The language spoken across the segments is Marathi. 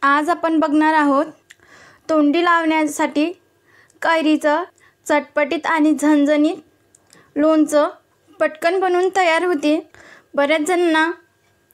आज आपण बघणार आहोत तोंडी लावण्यासाठी कैरीचं चटपटीत आणि झणझणीत लोणचं पटकन बनवून तयार होते। बऱ्याच जणांना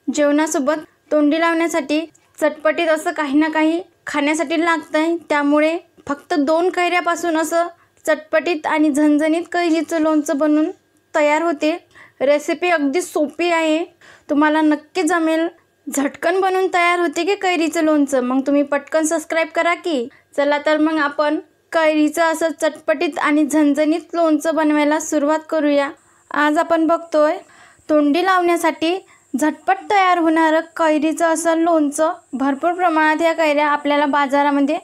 जेवणासोबत तोंडी लावण्यासाठी चटपटीत असं काही ना काही खाण्यासाठी लागतंय, त्यामुळे फक्त 2 कैऱ्यापासून असं चटपटीत आणि झणझणीत कैरीचं लोणचं बनवून तयार होते। रेसिपी अगदी सोपी आहे, तुम्हाला नक्की जमेल। झटकन बनवून तयार होते की कैरीचं लोणचं। मग तुम्ही पटकन सबस्क्राईब करा की। चला तर मग आपण कैरीचं असं चटपटीत आणि झणझणीत लोणचं बनवायला सुरुवात करूया। आज आपण बघतोय तोंडी लावण्यासाठी झटपट तयार होणारं कैरीचं असं लोणचं। भरपूर प्रमाणात या कैऱ्या आपल्याला बाजारामध्ये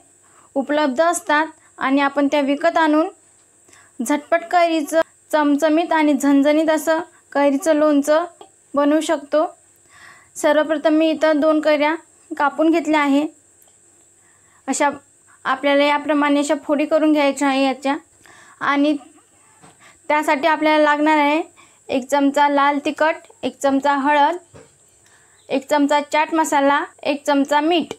उपलब्ध असतात आणि आपण त्या विकत आणून झटपट कैरीचं चमचमीत आणि झणझणीत असं कैरीचं लोणचं बनवू शकतो। सर्वप्रथम मी इथं 2 कैऱ्या कापून घेतल्या आहे। अशा आपल्याला याप्रमाणे अशा फोडी करून घ्यायच्या आहे याच्या। आणि त्यासाठी आपल्याला लागणार आहे 1 चमचा लाल तिखट, 1 चमचा हळद, 1 चमचा चाट मसाला, 1 चमचा मीठ।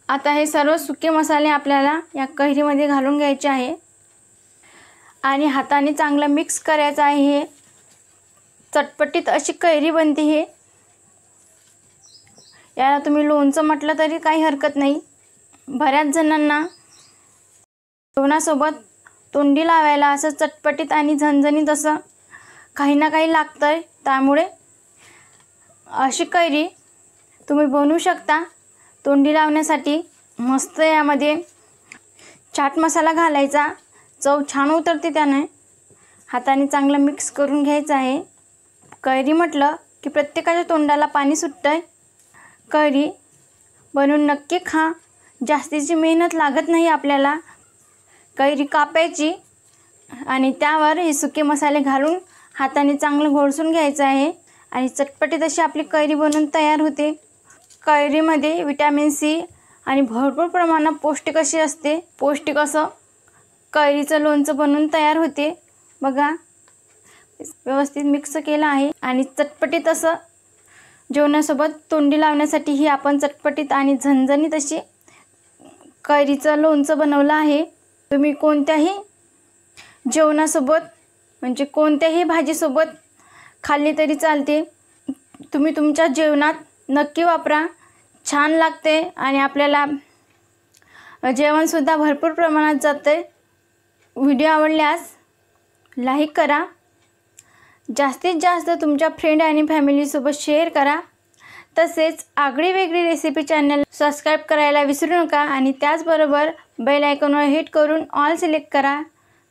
आता हे सर्व सुके मसाले आपल्याला या कैरीमध्ये घालून घ्यायचे आहे आणि हाताने चांगलं मिक्स करायचं आहे। हे चटपटीत अशी कैरी बनते। हे याला तुम्ही लोणचं म्हटलं तरी काही हरकत नाही। बऱ्याच जणांना जेवणासोबत तोंडी लावायला असं चटपटीत आणि झणझणीत असं काही ना काही लागतंय, त्यामुळे अशी कैरी तुम्ही बनवू शकता तोंडी लावण्यासाठी। मस्त यामध्ये चाट मसाला घालायचा, चव छान उतरते त्याने। हाताने चांगलं मिक्स करून घ्यायचं आहे। कैरी म्हटलं की प्रत्येकाच्या तोंडाला पाणी सुटतंय। कैरी बनवून नक्की खा, जास्तीची मेहनत लागत नाही आपल्याला। कैरी कापायची आणि त्यावर हे सुके मसाले घालून हाताने चांगलं घोळसून घ्यायचं आहे आणि चटपटीत अशी आपली कैरी बनवून तयार होते। कैरीमध्ये विटॅमिन सी आणि भरपूर प्रमाणात पौष्टिक अशी असते। पौष्टिक असं कैरीचं लोणचं बनवून तयार होते। बघा, व्यवस्थित मिक्स केलं आहे आणि चटपटीत असं जेवणासोबत तोंडी लावण्यासाठी ही आपण चटपटीत आणि झणझणीत अशी कैरीचं लोणचं बनवलं आहे। तुम्ही कोणत्याही जेवणासोबत म्हणजे कोणत्याही भाजीसोबत खाल्ली तरी चालते। तुम्ही तुमच्या जेवणात नक्की वापरा, छान लागते आणि आपल्याला जेवणसुद्धा भरपूर प्रमाणात जाते। व्हिडिओ आवडल्यास लाईक करा, जास्तीत जास्त तुमच्या फ्रेंड आणि फॅमिलीसोबत शेअर करा। तसेच आगळी वेगळी रेसिपी चॅनल सबस्क्राईब करायला विसरू नका आणि त्याचबरोबर बेल आयकॉनवर हिट करून ऑल सिलेक्ट करा,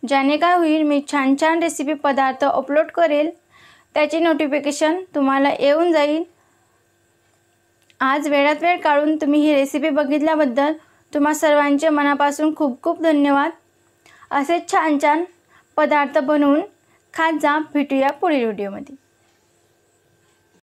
ज्याने काय होईल मी छान छान रेसिपी पदार्थ अपलोड करेल त्याची नोटिफिकेशन तुम्हाला येऊन जाईल। आज वेळात वेळ काढून तुम्ही ही रेसिपी बघितल्याबद्दल तुम्हा सर्वांचे मनापासून खूप खूप धन्यवाद। असे छान छान पदार्थ बनवून खात जा। भेटूया पुढील व्हिडिओमध्ये।